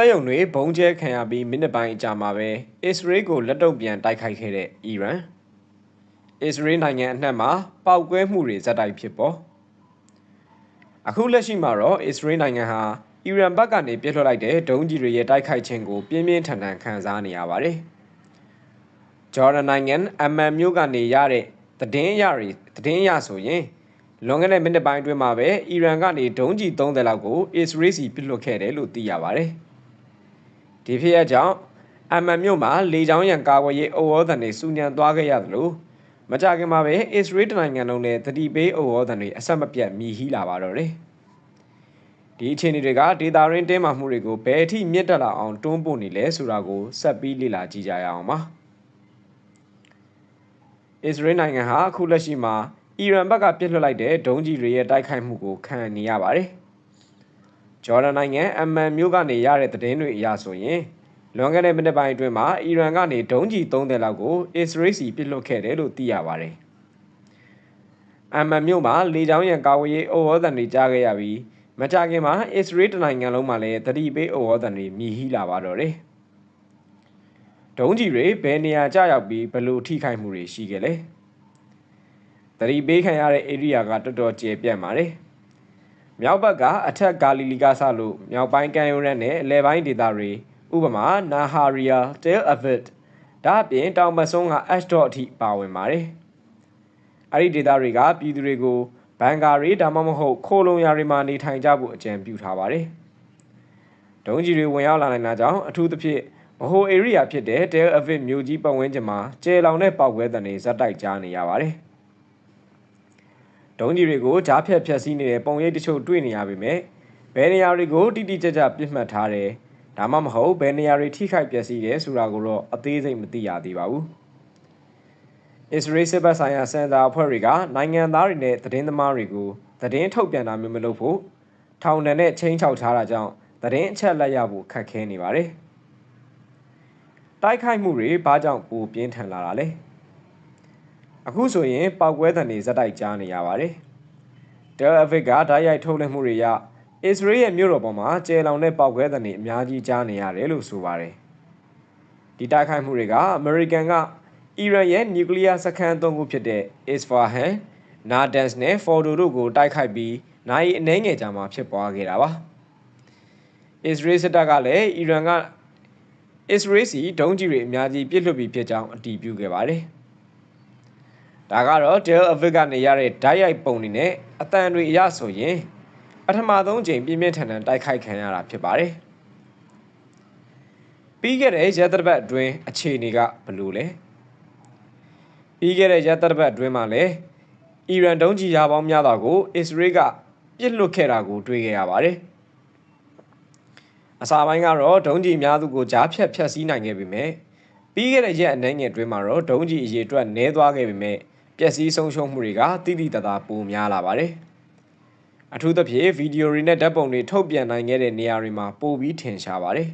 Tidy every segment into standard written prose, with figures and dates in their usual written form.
က်ရုံတွေဘုံကျဲခံရပြီးမိနစ်ပိုင်းအကြာမှာပဲအစ္စရေးကိုလက်တုံ့ပြန်တိုက်ခိုက်ခဲ့တဲ့အီရန်အစ္စရေးနိုင်ငံအနှံ့မှာပောက်ကွဲမှုတွေဇက်တိုက်ဖြစ်ပေါ်အခုလက်ရှိမှာတော့အစ္စရေးနိုင်ငံဟာအီရန်ဘက်ကနေပြစ်လွှတ်လိုက်တဲ့ဒုံးကျည်တွေရဲ့တိုက်ခိုက်ခြင်းကိုပြင်းပြင်းထန်ထန်ခံစားနေရပါတယ်ဂျော်ဒန်နိုင်ငံအမန်မြို့ကနေရတဲ့သတင်းအရဆိုရင်လွန်ခဲ့တဲ့မိနစ်ပိုင်းအတွင်းမှာပဲအီရန်ကနေဒုံးကျည်30လောက်ကိုအစ္စရေးစီပစ်လွှတ်ခဲ့တယ်လို့သိရပါတယ်ဒီဖြစ်ရပ်ကြောင့်အမန်မြို့မှာလေကြောင်းရန်ကာကွယ်ရေးအဝေါ်သံတွေစုညံသွားခဲ့ရသလိုမကြခင်မှာပဲအစ္စရေးနိုင်ငံလုံးနဲ့တတိပေးအဝေါ်သံတွေအဆက်မပြတ်မြည်ဟီးလာပါတော့တယ်ဒီအခြေအနေတွေကဒေတာရင်းတင်းမာမှုတွေကိုဘယ်အထိမြင့်တက်လာအောင်တွန်းပို့နေလဲဆိုတာကိုဆက်ပြီးလေ့လာကြည့်ကြရအောင်ပါအစ္စရေးနိုင်ငံဟာအခုလက်ရှိမှာအီရန်ဘက်ကပြစ်လွှတ်လိုက်တဲ့ဒုံးကျည်တွေရဲ့တိုက်ခိုက်မှုကိုခံနေရပါတယ်ဂျော်ဒန်နိုင်ငံအမန်မြို့ကနေရတဲ့သတင်းတွေအရဆိုရင်လွန်ခဲ့တဲ့မိနစ်ပိုင်းအတွင်းမှာအီရန်ကနေဒုံးကျည်30လောက်ကိုအစ္စရေးစီပစ်လွှတ်ခဲ့တယ်လို့သိရပါတယ်အမန်မြို့မှာလေကြောင်းရန်ကာကွယ်ရေးအဝေါ်သံတွေကြားခဲ့ရပြီးမကြခင်မှာအစ္စရေးနိုင်ငံလုံးမှာလည်းတတိပေးအဝေါ်သံတွေမြည်ဟီးလာပါတော့တယ်ဒုံးကျည်တွေဘယ်နေရာကျရောက်ပြီးဘယ်လိုထိခိုက်မှုတွေရှိခဲ့လဲတတိပေးခံရတဲ့ဧရိယာကတော်တော်ကျယ်ပြန့်ပါတယ်မြောက်ဘက်ကအထက်ဂါလီလီကဆလို့မြောက်ပိုင်းကမ်းရိုးတန်းနဲ့အလယ်ပိုင်းဒေသတွေဥပမာနာဟာရီယာတဲလ်အဗစ်ဒါအပြင်တောင်ဘက်ဆုံးကအက်ရှ်ဒေါ့အထိပါဝင်ပါတယ်အဲ့ဒီဒေသတွေကပြည်သူတွေကိုဘန်ကာရီဒါမှမဟုတ်ခိုလုံယာတွေမှာနေထိုင်ကြဖို့အကြံပြုထားပါတယ်ဒုံးကျည်တွေဝင်ရောက်လာနိုင်တာကြောင့်အထူးသဖြင့်ဗဟိုဧရိယာဖြစ်တဲ့တဲလ်အဗစ်မြို့ကြီးပတ်ဝန်းကျင်မှာကျယ်လောင်တဲ့ပေါက်ကွဲသံတွေဇက်တိုက်ကြားနေရပါတယ်ဒုံးကျည်တွေကိုကြားဖြတ်ဖျက်ဆီးနေတဲ့ပုံရိပ်တချို့တွေ့နေရပေမဲ့ဘယ်နေရာတွေကိုတိတိကျကျပြစ်မှတ်ထားတယ်ဒါမှမဟုတ်ဘယ်နေရာတွေထိခိုက်ပျက်စီးတယ်ဆိုတာကိုတော့အသေးစိတ်မသိရသေးပါဘူးအစ္စရေးစစ်ဘက်ဆိုင်ရာစင်တာအဖွဲ့တွေကနိုင်ငံသားတွေနဲ့သတင်းသမားတွေကိုသတင်းထုတ်ပြန်တာမျိုးမလုပ်ဖို့ထောင်ဒဏ်နဲ့ချိန်ချောက်ထားတာကြောင့်သတင်းအချက်လက်ရဖို့ခက်ခဲနေပါတယ်တိုက်ခိုက်မှုတွေဘာကြောင့်ပိုပြင်းထန်လာတာလဲအခုဆိုရင်ပောက်ကွဲသံတွေဇက်တိုက်ကြားနေရပါတယ်တဲလ်အဗစ်ကဓာတ်ရိုက်ထုတ်လွှင့်မှုတွေရအစ္စရေးရဲ့မြို့တော်ပေါ်မှာကျယ်လောင်တဲ့ပောက်ကွဲသံတွေအများကြီးကြားနေရတယ်လို့ဆိုပါတယ်ဒီတိုက်ခိုက်မှုတွေကအမေရိကန်ကအီရန်ရဲ့နျူကလ িয়ার စခန်း၃ခုဖြစ်တဲ့အစ္စဖာဟန်နာဒန်စ်နဲ့ဖော်ဒိုတို့ကိုတိုက်ခိုက်ပြီးနိုင်အနှဲငယ်ကြာမှာဖြစ်ပွားခဲ့တာပါအစ္စရေးစစ်တပ်ကလည်းအီရန်ကအစ္စရေးစီဒုံးကျည်တွေအများကြီးပြစ်လွှတ်ပြီးဖြစ်ကြောင်းအတည်ပြုခဲ့ပါတယ်ဒါကတော့တဲလ်အဗစ်ကနေရတဲ့ဓာတ်ရိုက်ပုံတွေနဲ့အတန်တွေအရဆိုရင်ပထမဆုံးချိန်ပြင်းပြင်းထန်ထန်တိုက်ခိုက်ခံရတာဖြစ်ပါတယ်ပြီးခဲ့တဲ့ရက်သတ္တပတ်အတွင်းအခြေအနေကဘယ်လိုလဲပြီးခဲ့တဲ့ရက်သတ္တပတ်အတွင်းမှာလည်းအီရန်ဒုံးကျည်ရာပေါင်းများစွာကိုအစ္စရေးကပစ်လွှတ်ခဲ့တာကိုတွေ့ခဲ့ရပါတယ်အစပိုင်းကတော့ဒုံးကျည်များစုကိုကြားဖြတ်ဖျက်ဆီးနိုင်ခဲ့ပေမဲ့ပြီးခဲ့တဲ့ရက်အနည်းငယ်အတွင်းမှာတော့ဒုံးကျည်အရေအတွက်နည်းသွားခဲ့ပေမဲ့ပျက်စီးဆုံးရှုံးမှုတွေကတိတိတသားပိုများလာပါတယ်အထူးသဖြင့်ဗီဒီယိုတွေနဲ့ဓာတ်ပုံတွေထုတ်ပြန်နိုင်ခဲ့တဲ့နေရာတွေမှာပိုပြီးထင်ရှားပါတယ်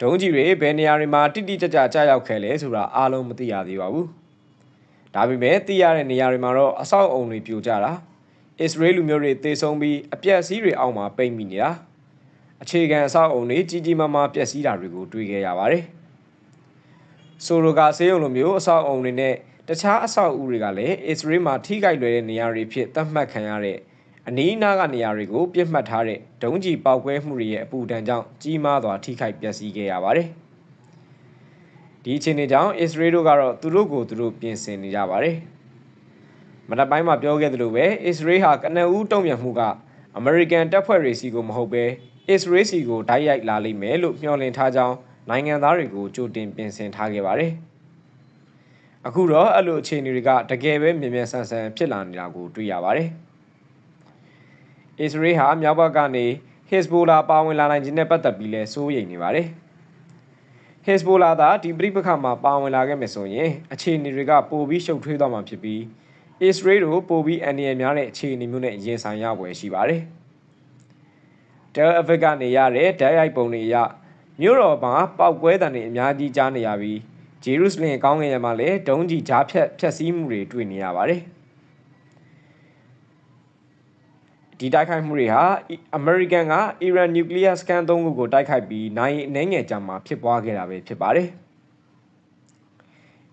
ဒုံးကျည်တွေဘယ်နေရာတွေမှာတိတိကျကျကြားရောက်ခဲ့လဲဆိုတာအားလုံးမသိရသေးပါဘူးဒါပေမဲ့သိရတဲ့နေရာတွေမှာတော့အဆောက်အုံတွေပြိုကျတာအစ္စရေးလူမျိုးတွေသေဆုံးပြီးအပျက်အစီးတွေအောက်မှာပိတ်မိနေတာအခြေခံအဆောက်အုံတွေကြီးကြီးမားမားပျက်စီးတာတွေကိုတွေ့ခဲ့ရပါတယ်ဆိုလိုကဆေးရုံလိုမျိုးအဆောက်အုံတွေနဲ့တခြားအဆောက်အဦတွေကလည်းအစ္စရေးမှာထိခိုက်လွယ်တဲ့နေရာတွေဖြစ်သတ်မှတ်ခံရတဲ့အနီးအနားကနေရာတွေကိုပြစ်မှတ်ထားတဲ့ဒုံးကျည်ပေါက်ကွဲမှုတွေရဲ့အပူဒဏ်ကြောင့်ကြီးမားစွာထိခိုက်ပျက်စီးခဲ့ရပါတယ်ဒီအခြေအနေကြောင့်အစ္စရေးတို့ကတော့သူတို့ကိုယ်သူတို့ပြင်ဆင်နေကြပါတယ်မနက်ပိုင်းမှာပြောခဲ့သလိုပဲအစ္စရေးဟာကနဦးတုံ့ပြန်မှုကအမေရိကန်တပ်ဖွဲ့တွေစီကိုမဟုတ်ပဲအစ္စရေးစီကိုတိုက်ရိုက်လာလိမ့်မယ်လို့မျှော်လင့်ထားကြောင်းနိုင်ငံသားတွေကိုကြိုတင်ပြင်ဆင်ထားခဲ့ပါတယ်အခုတော့အဲ့လိုအခြေအနေတွေကတကယ်ပဲမြင်မြန်ဆန်ဆန်ဖြစ်လာနေတာကိုတွေ့ရပါတယ်အစ္စရေးဟာမြောက်ဘက်ကနေဟစ်ဇ်ဘိုလာပါဝင်လာနိုင်ခြင်းနဲ့ပတ်သက်ပြီးလဲစိုးရိမ်နေပါတယ်ဟစ်ဇ်ဘိုလာသာဒီပြိပခါမှာပါဝင်လာခဲ့မယ်ဆိုရင်အခြေအနေတွေကပိုပြီးရှုပ်ထွေးသွားမှာဖြစ်ပြီးအစ္စရေးတို့ပိုပြီးအန္တရာယ်များတဲ့အခြေအနေမျိုးနဲ့ရင်ဆိုင်ရပွဲရှိပါတယ်တဲလ်အဗစ်ကနေရတဲ့ဓာတ်ရိုက်ပုံတွေအရမြို့တော်မှာပောက်ကွဲသံတွေအများကြီးကြားနေရပြီးဂျေရုဆလင်ကောင်းကင်ယံမှာလည်းဒုံးကျည်ကြားဖြတ်ဖျက်ဆီးမှုတွေတွေ့နေရပါတယ် ဒီတိုက်ခိုက်မှုတွေဟာအမေရိကန်ကအီရန်နျူကလ িয়ার စကန်3ခုကိုတိုက်ခိုက်ပြီးနိုင်အနှဲငယ်ကြာမှာဖြစ်ပွားခဲ့တာပဲဖြစ်ပါတယ်။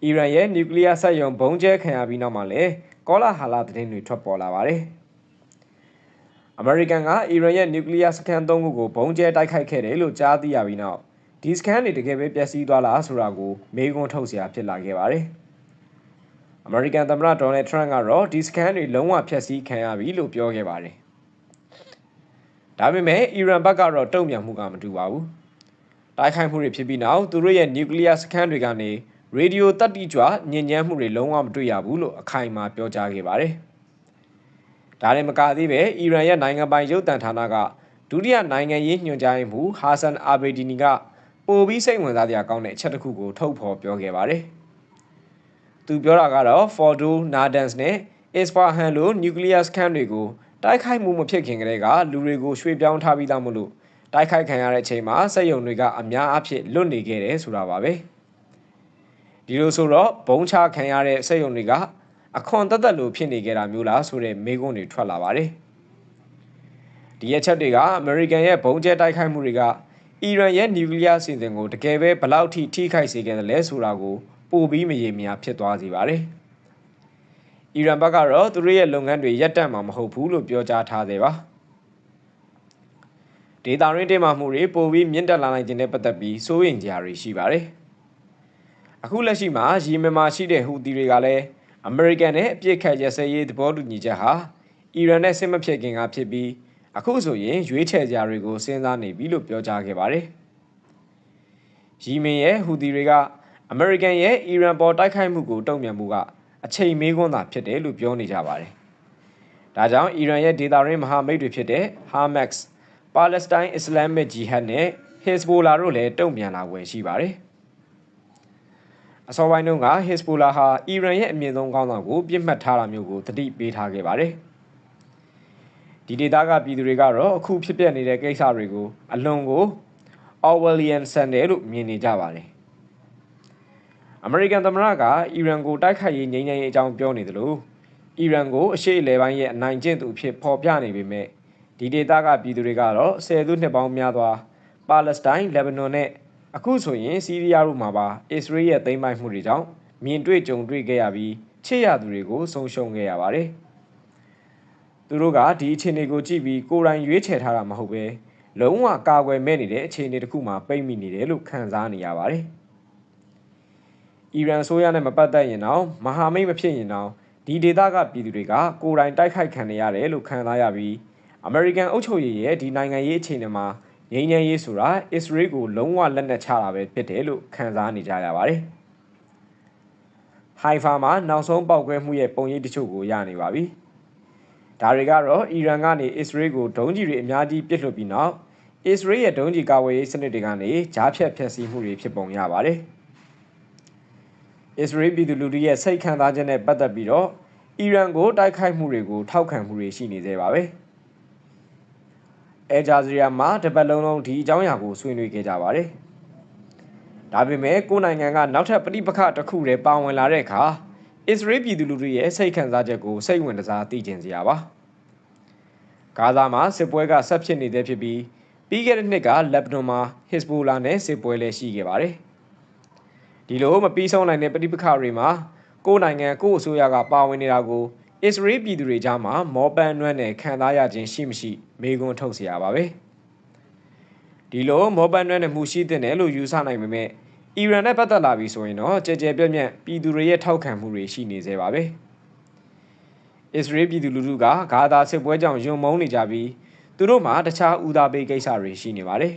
အီရန်ရဲ့နျူကလ িয়ার စက်ရုံဘုံကျဲခံရပြီးနောက်မှာလည်းကောလာဟာလသတင်းတွေထွက်ပေါ်လာပါတယ်။အမေရိကန်ကအီရန်ရဲ့နျူကလ িয়ার စကန်3ခုကိုဘုံကျဲတိုက်ခိုက်ခဲ့တယ်လို့ကြားသိရပြီးနောက်ဒီစကန်တွေတကယ်ပဲပျက်စီးသွားလားဆိုတာကိုမေးခွန်းထုတ်စရာဖြစ်လာခဲ့ပါတယ်။အမေရိကန်သမ္မတဒေါ်နယ်ထရန့်ကတော့ဒီစကန်တွေလုံးဝဖျက်ဆီးခံရပြီလို့ပြောခဲ့ပါတယ်။ဒါပေမဲ့အီရန်ဘက်ကတော့တုံ့ပြန်မှုကမတူပါဘူး။တိုက်ခိုက်မှုတွေဖြစ်ပြီးနောက်သူတို့ရဲ့နျူကလ িয়ার စခန်းတွေကနေရေဒီယိုတပ်တိကြွညဉ့်ညမ်းမှုတွေလုံးဝမတွေ့ရဘူးလို့အခိုင်အမာပြောကြားခဲ့ပါတယ်။ဒါနဲ့မကသေးပဲအီရန်ရဲ့နိုင်ငံပိုင်ရုပ်သံဌာနကဒုတိယနိုင်ငံရေးညွှန်ကြားရေးမှူးဟာဆန်အာဘေဒီနီကပိုပြီးစိတ်ဝင်စားစရာကောင်းတဲ့အချက်တစ်ခုကိုထုတ်ဖော်ပြောခဲ့ပါတယ်။သူပြောတာကတော့ Fordo, Natanz နဲ့ Isfahan လိုနျူကလ িয়ার စခန်းတွေကိုတိုက်ခိုက်မှုမဖြစ်ခင်ကတည်းကလူတွေကိုရွှေ့ပြောင်းထားပြီးသားမို့လို့တိုက်ခိုက်ခံရတဲ့အချိန်မှာစက်ရုံတွေကအများအဖြစ်လွတ်နေခဲ့တယ်ဆိုတာပါပဲဒီလိုဆိုတော့ဘုံချခံရတဲ့စက်ရုံတွေကအခွန်သက်သက်လို့ဖြစ်နေကြတာမျိုးလားဆိုတဲ့မေးခွန်းတွေထွက်လာပါတယ်ဒီအချက်တွေကအမေရိကန်ရဲ့ဘုံကျဲတိုက်ခိုက်မှုတွေကအီရန်ရဲ့နျူကလ িয়ার စီစဉ်ကိုတကယ်ပဲဘယ်လောက်ထိခိုက်စေခဲ့တယ်လဲဆိုတာကိုပိုပြီးမရေမရာဖြစ်သွားစေပါတယ်အီရန်ဘက်ကတော့သူတို့ရဲ့လုပ်ငန်းတွေရပ်တန့်မှာမဟုတ်ဘူးလို့ပြောကြားထားသေးပါဒေတာရင်းတင်မှမှုတွေပိုပြီးမြင့်တက်လာနိုင်ခြင်းနဲ့ပတ်သက်ပြီးစိုးရိမ်ကြရရှိပါတယ်အခုလက်ရှိမှာယီမင်မှာရှိတဲ့ဟူသီတွေကလည်းအမေရိကန်နဲ့အပြစ်ခတ်ရစဲရေးသဘောတူညီချက်ဟာအီရန်နဲ့စစ်မဖြစ်ခင်ကဖြစ်ပြီးအခုဆိုရင်ရွေးချယ်ကြတွေကိုစဉ်းစားနေပြီလို့ပြောကြားခဲ့ပါတယ်ယီမင်ရဲ့ဟူသီတွေကအမေရိကန်ရဲ့အီရန်ပေါ်တိုက်ခိုက်မှုကိုတုံ့ပြန်မှုကအချိန်မေးခွန်းသာဖြစ်တယ်လို့ပြောနေကြပါတယ်။ဒါကြောင့်အီရန်ရဲ့ဒေတာရင်းမဟာမိတ်တွေဖြစ်တဲ့ Hamas, Palestine Islamic Jihad နဲ့ Hezbollah တို့လည်းတုံ့ပြန်လာွယ်ရှိပါတယ်။အစောပိုင်းတုန်းက Hezbollah ဟာအီရန်ရဲ့အမြင့်ဆုံးခေါင်းဆောင်ကိုပြစ်မှတ်ထားတာမျိုးကိုသတိပေးထားခဲ့ပါတယ်။ဒီဒေတာကပြည်သူတွေကတော့အခုဖြစ်ပျက်နေတဲ့ကိစ္စတွေကိုအလွန်ကို Orwellian ဆန်တယ်လို့မြင်နေကြပါတယ်။အမေရိကန်သမ္မတကအီရန်ကိုတိုက်ခိုက်ရေးငြိမ်းချမ်းရေးအကြောင်းပြောနေသလိုအီရန်ကိုအရှေ့အလယ်ပိုင်းရဲ့အနိုင်ကျင့်သူအဖြစ်ဖော်ပြနေပေမဲ့ဒီဒေသကပြည်သူတွေကတော့ဆယ်စုနှစ်ပေါင်းများစွာပါလက်စတိုင်း၊လက်ဘနွန်နဲ့အခုဆိုရင်စီးရီးယားတို့မှာပါအစ္စရေးရဲ့သိမ်းပိုက်မှုတွေကြောင့်မြင်တွေ့ကြုံတွေ့ခဲ့ရပြီးချစ်ရသူတွေကိုဆုံးရှုံးခဲ့ရပါတယ်။သူတို့ကဒီအခြေအနေကိုကြည့်ပြီးကိုယ်တိုင်ရွေးချယ်ထားတာမဟုတ်ပဲလုံးဝကာကွယ်မဲ့နေတဲ့အခြေအနေတစ်ခုမှာပိတ်မိနေတယ်လို့ခံစားနေရပါတယ်။အီရန်ဆိုရနဲ့မပတ်သက်ရင်တော့မဟာမိတ်မဖြစ်ရင်တော့ဒီဒေသကပြည်သူတွေကကိုယ်တိုင်တိုက်ခိုက်ခံရတယ်လို့ခံစားရပြီးအမေရိကန်အုပ်ချုပ်ရေးရဲ့ဒီနိုင်ငံရေးအခြေအနေမှာငြိမ်းချမ်းရေးဆိုတာအစ္စရေးကိုလုံးဝလက်နက်ချတာပဲဖြစ်တယ်လို့ခံစားနေကြရပါတယ်။ဟိုင်ဖာမှာနောက်ဆုံးပောက်ကွဲမှုရဲ့ပုံရိပ်တချို့ကိုရနေပါပြီ။ဒါတွေကတော့အီရန်ကနေအစ္စရေးကိုဒုံးကျည်တွေအများကြီးပစ်လွှတ်ပြီးနောက်အစ္စရေးရဲ့ဒုံးကျည်ကာဝေးရေးစနစ်တွေကနေကြားဖြတ်ဖျက်ဆီးမှုတွေဖြစ်ပုံရပါတယ်။အစ္စရေးပြည်သူလူထုရဲ့စိတ်ခံစားချက်နဲ့ပတ်သက်ပြီးတော့အီရန်ကိုတိုက်ခိုက်မှုတွေကိုထောက်ခံမှုတွေရှိနေသေးပါပဲ။အဲဂျာဇီယာမှာတပတ်လုံးဒီအကြောင်းအရာကိုဆွေးနွေးခဲ့ကြပါတယ်။ဒါပေမဲ့ကိုယ်နိုင်ငံကနောက်ထပ်ပဋိပက္ခတစ်ခုတည်းပါဝင်လာတဲ့အခါအစ္စရေးပြည်သူလူထုရဲ့စိတ်ခံစားချက်ကိုစိတ်ဝင်စားသိကျင်စရာပါ။ဂါဇာမှာစစ်ပွဲကဆက်ဖြစ်နေသေးဖြစ်ပြီးပြီးခဲ့တဲ့နှစ်ကလက်ဘနွန်မှာ Hezbollah နဲ့စစ်ပွဲလည်းရှိခဲ့ပါတယ်။ဒီလိုမပြီးဆုံးနိုင်တဲ့ပဋိပက္ခတွေမှာကိုယ်နိုင်ငံကိုယ်အစိုးရကပါဝင်နေတာကိုအစ္စရေးပြည်သူတွေကြားမှာမောပန်းနွမ်းနယ်ခံစားရခြင်းရှိမရှိမေးခွန်းထုတ်เสียရပါပဲဒီလိုမောပန်းနွမ်းနယ်မှုရှိတဲ့တယ်လို့ယူဆနိုင်ပေမဲ့အီရန်နဲ့ပတ်သက်လာပြီဆိုရင်တော့ကြဲကြဲပြန့်ပြန့်ပြည်သူတွေရဲ့ထောက်ခံမှုတွေရှိနေသေးပါပဲအစ္စရေးပြည်သူလူထုကဂါဇာစစ်ပွဲကြောင့်ယွံမုန်းနေကြပြီးသူတို့မှာတခြားဦးစားပေးကိစ္စတွေရှိနေပါတယ်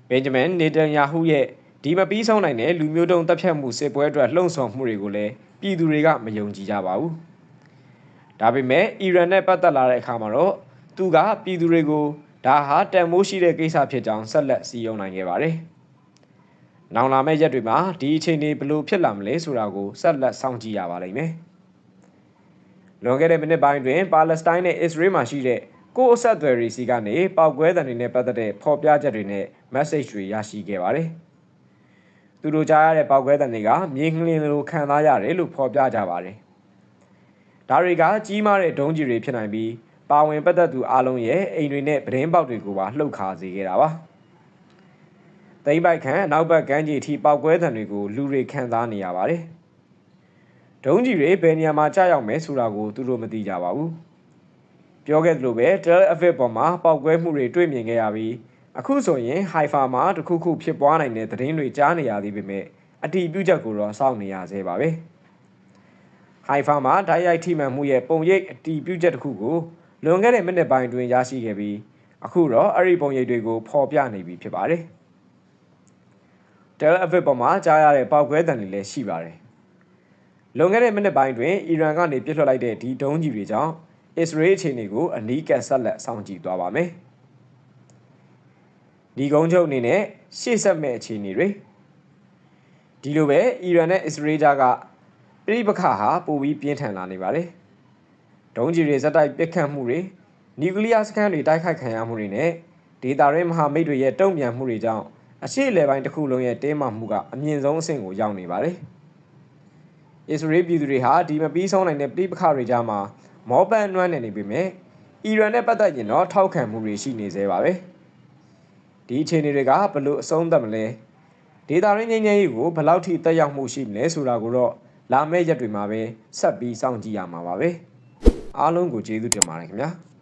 ဘင်ဂျမင်နေတန်ယာဟုရဲ့ဒီမပြီးဆုံးနိုင်တဲ့လူမျိုးတုံးတပ်ဖြတ်မှုစစ်ပွဲအတွက်လှုံ့ဆော်မှုတွေကိုလည်းပြည်သူတွေကမယုံကြည်ကြပါဘူး။ဒါပေမဲ့အီရန်နဲ့ပတ်သက်လာတဲ့အခါမှာတော့သူကပြည်သူတွေကိုဒါဟာတန်မိုးရှိတဲ့ကိစ္စဖြစ်ကြောင်းဆက်လက်စီရင်နိုင်ခဲ့ပါတယ်။နောင်လာမယ့်ရက်တွေမှာဒီအခြေအနေဘယ်လိုဖြစ်လာမလဲဆိုတာကိုဆက်လက်စောင့်ကြည့်ရပါလိမ့်မယ်။လွန်ခဲ့တဲ့မိနစ်ပိုင်းတွင်ပါလက်စတိုင်းနဲ့အစ္စရေးမှာရှိတဲ့ကိုအဆက်အသွယ်တွေစီကနေပောက်ကွဲသံတွေနဲ့ပတ်သက်တဲ့ဖော်ပြချက်တွေနဲ့ message တွေရရှိခဲ့ပါတယ်။သူတို့ကြားရတဲ့ပောက်ကွဲသံတွေကမြေငလင်လိုခံစားရတယ်လို့ဖော်ပြကြပါတယ်။ဒါတွေကကြီးမားတဲ့ဒုံးကျည်တွေဖြစ်နိုင်ပြီးပ ပါဝင်ပတ်သက်သူအားလုံးရဲ့အိမ်တွေနဲ့ပဒင်းပေါက်တွေကိုပါလှုပ်ခါစေခဲ့တာပါ။သိမ့်ပိုက်ခန့်နောက်ဘက်ကမ်းခြေထိပောက်ကွဲသံတွေကိုလူတွေခံစားနေရပါတယ်။ဒုံးကြီးတွေဘယ်နေရာမှာကြာရောက်မယ်ဆိုတာကိုသူတို့မသိကြပါဘူး။ပြောခဲ့သလိုပဲ Tel Aviv ပေါ်မှာပောက်ကွဲမှုတွေတွေ့မြင်ခဲ့ရပြီးအခုဆိုရင် Haifa မှာတခုခုဖြစ်ပွားနိုင်တဲ့သတင်းတွေကြားနေရသေးပေမဲ့အတည်ပြုချက်ကိုတော့စောင့်နေရသေးပါပဲ။ Haifa မှာဓာတ်ရိုက်ထိမှန်မှုရဲ့ပုံရိပ်အတည်ပြုချက်တစ်ခုကိုလွန်ခဲ့တဲ့မိနစ်ပိုင်းတွင်ရရှိခဲ့ပြီးအခုတော့အဲ့ဒီပုံရိပ်တွေကိုဖော်ပြနေပြီဖြစ်ပါတယ်။ Tel Aviv ပေါ်မှာကြားရတဲ့ပောက်ကွဲသံတွေလည်းရှိပါတယ်။လွန်ခဲ့တဲ့မိနစ်ပိုင်းတွင်အီရန်ကနေပစ်လွှတ်လိုက်တဲ့ဒီဒုံးကြီးတွေကြောင့်အစ္စရေးအခြေအနေကိုအနီးကပ်ဆက်လက်စောင့်ကြည့်သွားပါမယ်။ဒီကုန်းချုပ်အနေနဲ့ရှေ့ဆက်မဲ့အခြေအနေတွေဒီလိုပဲအီရန်နဲ့အစ္စရေးကြားကပြည်ပခါဟာပိုပြီးပြင်းထန်လာနေပါတယ်။ဒုံးကြီးတွေဇက်တိုက်ပစ်ခတ်မှုတွေနျူကလ িয়ার စခန်းတွေတိုက်ခိုက်ခံရမှုတွေနဲ့ဒေတာရင်းမဟာမိတ်တွေရဲ့တုံ့ပြန်မှုတွေကြောင့်အရှေ့အလယ်ပိုင်းတစ်ခုလုံးရဲ့တင်းမာမှုကအမြင့်ဆုံးအဆင့်ကိုရောက်နေပါတယ်။အစ္စရေးပြည်သူတွေဟာဒီမပြီးဆုံးနိုင်တဲ့ပြည်ပခါတွေကြားမှာမောပန်းနွမ်းနေပေမဲ့အီရန်နဲ့ပတ်သက်ရင်တော့ထောက်ခံမှုတွေရှိနေသေးပါပဲ။ဒီအခြေအနေတွေကဘလို့အဆုံးသတ်မလဲဒေတာရင်းငြိမ်းချမ်းရေးကိုဘယ်လောက်ထိတက်ရောက်မှုရှိမလဲဆိုတာကိုတော့လာမယ့်ရက်တွေမှာပဲဆက်ပြီးစောင့်ကြည့်ရမှာပါပဲအားလုံးကိုကျေးဇူးတင်ပါတယ်ခင်ဗျာ။